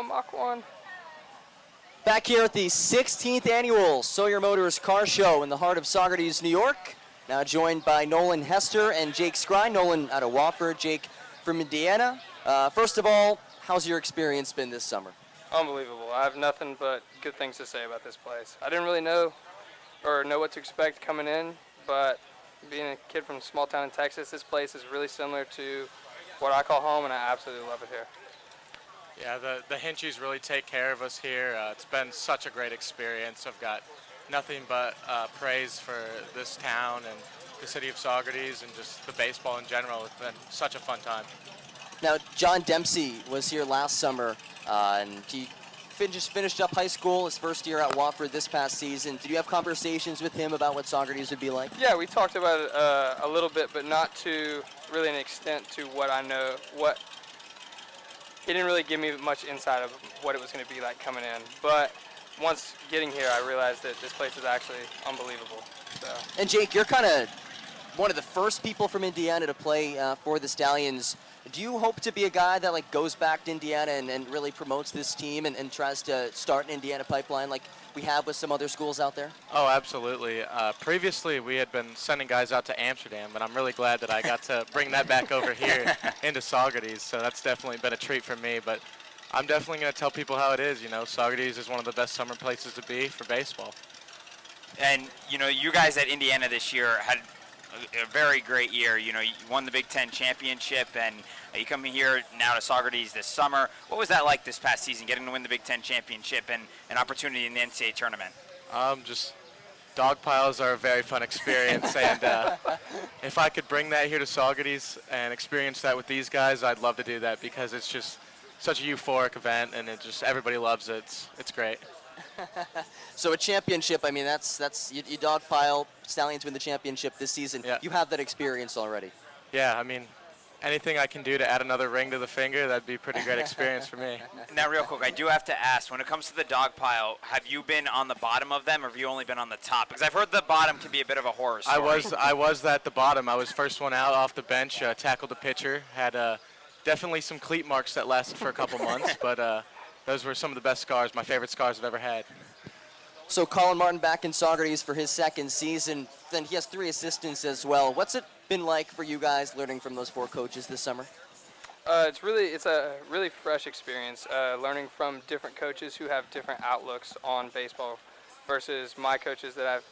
Mach 1. Back here at the 16th annual Sawyer Motors Car Show in the heart of Saugerties, New York. Now joined by Nolen Hester and Jake Skrine. Nolen out of Wofford, Jake from Indiana. First of all, how's your experience been this summer? Unbelievable. I have nothing but good things to say about this place. I didn't really know what to expect coming in, but being a kid from a small town in Texas, this place is really similar to what I call home, and I absolutely love it here. Yeah, the Hinchies really take care of us here. It's been such a great experience. I've got nothing but praise for this town and the city of Saugerties and just the baseball in general. It's been such a fun time. Now, John Dempsey was here last summer, and he just finished up high school, his first year at Wofford this past season. Did you have conversations with him about what Saugerties would be like? Yeah, we talked about it a little bit, but not to really an extent to what I know. He didn't really give me much insight of what it was going to be like coming in. But once getting here, I realized that this place is actually unbelievable. So. And Jake, you're kind of one of the first people from Indiana to play for the Stallions. Do you hope to be a guy that goes back to Indiana and really promotes this team and tries to start an Indiana pipeline like we have with some other schools out there? Oh, absolutely. Previously, we had been sending guys out to Amsterdam, but I'm really glad that I got to bring that back over here into Saugerties, so that's definitely been a treat for me. But I'm definitely going to tell people how it is. You know, Saugerties is one of the best summer places to be for baseball. And, you know, you guys at Indiana this year had a very great year. You know, you won the Big Ten championship, and you come here now to Saugerties this summer. What was that like this past season, getting to win the Big Ten championship and an opportunity in the NCAA tournament? Just dog piles are a very fun experience, and if I could bring that here to Saugerties and experience that with these guys, I'd love to do that because it's just such a euphoric event, and everybody loves it. It's great. So a championship, I mean, that's you dogpile. Stallions win the championship this season. Yeah. You have that experience already. Yeah, I mean, anything I can do to add another ring to the finger, that'd be a pretty great experience for me. Now, real quick, I do have to ask, when it comes to the dog pile, have you been on the bottom of them, or have you only been on the top? Because I've heard the bottom can be a bit of a horror story. I was at the bottom. I was first one out off the bench, tackled the pitcher, had definitely some cleat marks that lasted for a couple months, but those were some of the best scars, my favorite scars I've ever had. So Colin Martin back in Saugerties for his second season. Then he has 3 assistants as well. What's it been like for you guys learning from those 4 coaches this summer? It's a really fresh experience, learning from different coaches who have different outlooks on baseball versus my coaches that I've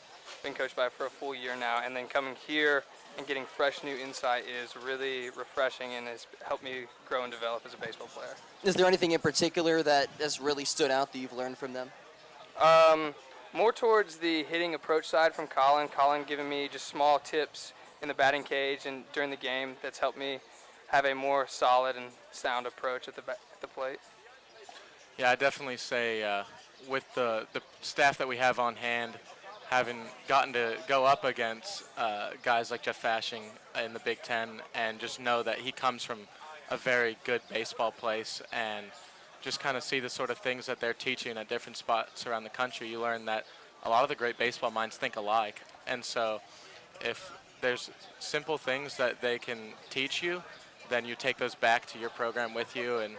been coached by for a full year now. And then coming here and getting fresh new insight is really refreshing and has helped me grow and develop as a baseball player. Is there anything in particular that has really stood out that you've learned from them? More towards the hitting approach side from Colin. Colin giving me just small tips in the batting cage and during the game that's helped me have a more solid and sound approach at the plate. Yeah, I definitely say with the staff that we have on hand, having gotten to go up against guys like Jeff Fashing in the Big Ten and just know that he comes from a very good baseball place and just kind of see the sort of things that they're teaching at different spots around the country, you learn that a lot of the great baseball minds think alike. And so if there's simple things that they can teach you, then you take those back to your program with you, and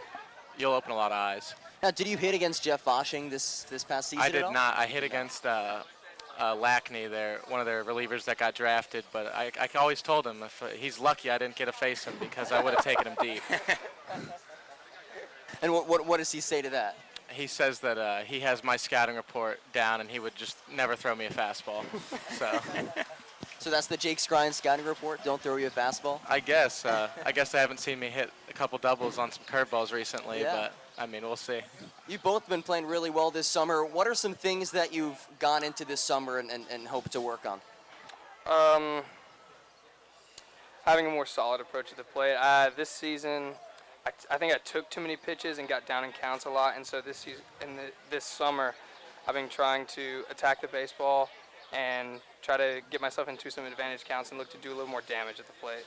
you'll open a lot of eyes. Now, did you hit against Jeff Fashing this past season I did at all? not. I hit against Lackney, one of their relievers that got drafted, but I always told him if he's lucky I didn't get to face him because I would have taken him deep. And what does he say to that? He says that he has my scouting report down and he would just never throw me a fastball. So that's the Jake Skrine scouting report, don't throw you a fastball? I guess they haven't seen me hit a couple doubles on some curveballs recently, Yeah. but I mean, we'll see. You've both been playing really well this summer. What are some things that you've gone into this summer and hope to work on? Having a more solid approach to the plate. This season, I think I took too many pitches and got down in counts a lot, and so this summer, I've been trying to attack the baseball and try to get myself into some advantage counts and look to do a little more damage at the plate.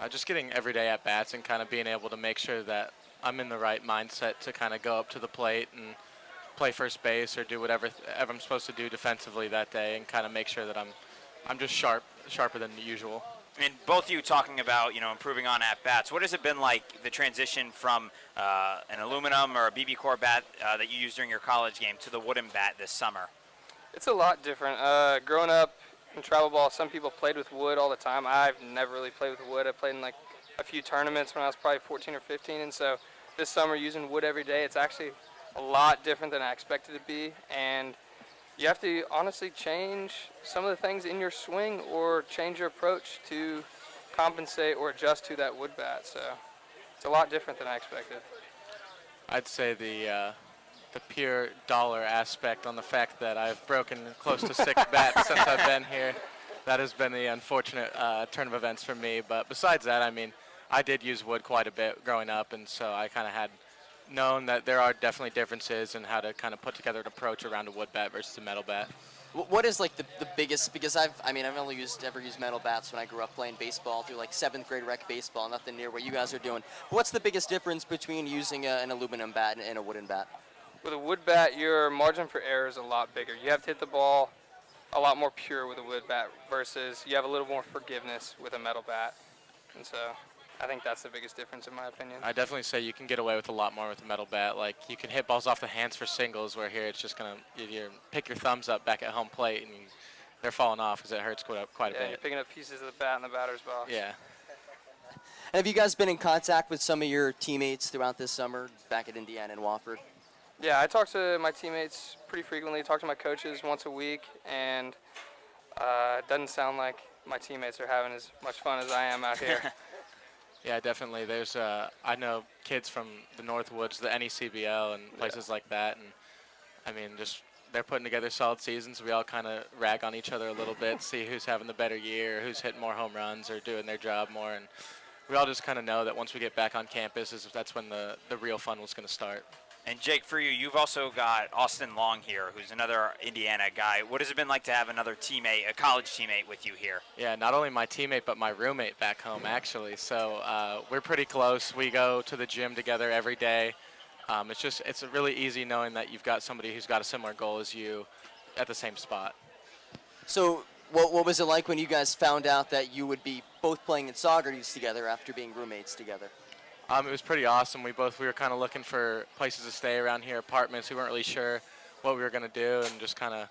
Just getting everyday at-bats and kind of being able to make sure that I'm in the right mindset to kind of go up to the plate and play first base or do whatever I'm supposed to do defensively that day and kind of make sure that I'm just sharper than usual. And both of you talking about, improving on at-bats. What has it been like, the transition from an aluminum or a BB core bat that you used during your college game to the wooden bat this summer? It's a lot different. Growing up in travel ball, some people played with wood all the time. I've never really played with wood. I played in like a few tournaments when I was probably 14 or 15, and so this summer using wood every day, it's actually a lot different than I expected it to be, and you have to honestly change some of the things in your swing or change your approach to compensate or adjust to that wood bat. So it's a lot different than I expected. I'd say the pure dollar aspect on the fact that I've broken close to 6 bats since I've been here. That has been the unfortunate turn of events for me. But besides that, I mean, I did use wood quite a bit growing up, and so I kind of had known that there are definitely differences in how to kind of put together an approach around a wood bat versus a metal bat. What is like the biggest, because I've only ever used metal bats when I grew up playing baseball through like 7th grade rec baseball, nothing near what you guys are doing. But what's the biggest difference between using an aluminum bat and a wooden bat? With a wood bat, your margin for error is a lot bigger. You have to hit the ball a lot more pure with a wood bat versus you have a little more forgiveness with a metal bat. And so I think that's the biggest difference in my opinion. I definitely say you can get away with a lot more with a metal bat. Like, you can hit balls off the hands for singles, where here it's just going to, you pick your thumbs up back at home plate and they're falling off because it hurts quite a Yeah, bit. you're picking up pieces of the bat in the batter's box. Yeah. And have you guys been in contact with some of your teammates throughout this summer back at Indiana and Wofford? Yeah, I talk to my teammates pretty frequently, talk to my coaches once a week, and it doesn't sound like my teammates are having as much fun as I am out here. Yeah, definitely. There's, I know kids from the Northwoods, the NECBL, and places like that, and I mean, just they're putting together solid seasons. We all kind of rag on each other a little bit, see who's having the better year, who's hitting more home runs or doing their job more, and we all just kind of know that once we get back on campus, that's when the real fun was going to start. And Jake, for you, you've also got Austin Long here, who's another Indiana guy. What has it been like to have another teammate, a college teammate with you here? Yeah, not only my teammate, but my roommate back home, actually. So we're pretty close. We go to the gym together every day. It's really easy knowing that you've got somebody who's got a similar goal as you at the same spot. So what was it like when you guys found out that you would be both playing at Saugerties together after being roommates together? It was pretty awesome. We were kind of looking for places to stay around here, apartments. We weren't really sure what we were going to do, and just kind of,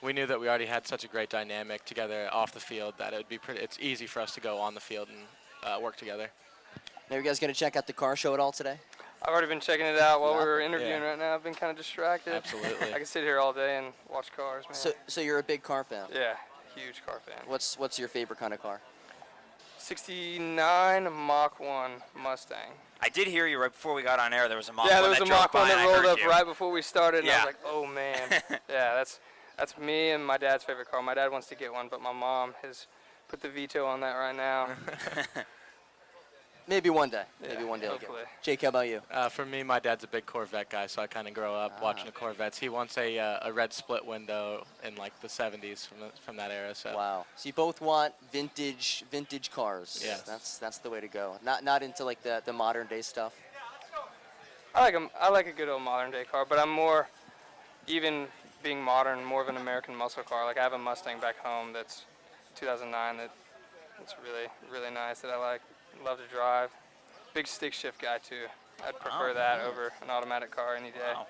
we knew that we already had such a great dynamic together off the field that it would be it's easy for us to go on the field and work together. Now, you guys going to check out the car show at all today? I've already been checking it out while we were interviewing right now. I've been kind of distracted. Absolutely. I can sit here all day and watch cars, man. So you're a big car fan? Yeah, huge car fan. What's your favorite kind of car? 69 Mach 1 Mustang. I did hear you right before we got on air. There was a Mach 1 Yeah, there was that a Mach 1 that rolled up you. right before we started, and I Yeah. was like, oh man. Yeah, that's me and my dad's favorite car. My dad wants to get one, but my mom has put the veto on that right now. Maybe one day. Yeah, Maybe one day. I'll get hopefully. one. Jake, how about you? For me, my dad's a big Corvette guy, so I kind of grow up watching the Corvettes. He wants a red split window in like the 70s from that era. So. Wow. So you both want vintage cars. Yes. That's the way to go. Not into like the modern day stuff. I like a good old modern day car, but I'm more, even being modern, more of an American muscle car. Like I have a Mustang back home that's 2009 that's really, really nice that I like. Love to drive. Big stick shift guy too. I'd prefer that over an automatic car any day. Wow.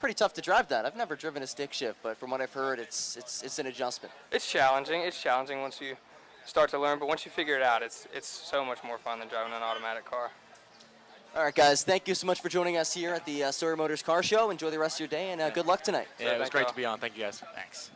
Pretty tough to drive that. I've never driven a stick shift, but from what I've heard, it's an adjustment. It's challenging. It's challenging once you start to learn, but once you figure it out, it's so much more fun than driving an automatic car. All right, guys. Thank you so much for joining us here at the Sawyer Motors Car Show. Enjoy the rest of your day, and good luck tonight. Yeah, it was thank great y'all. to be on. Thank you, guys. Thanks.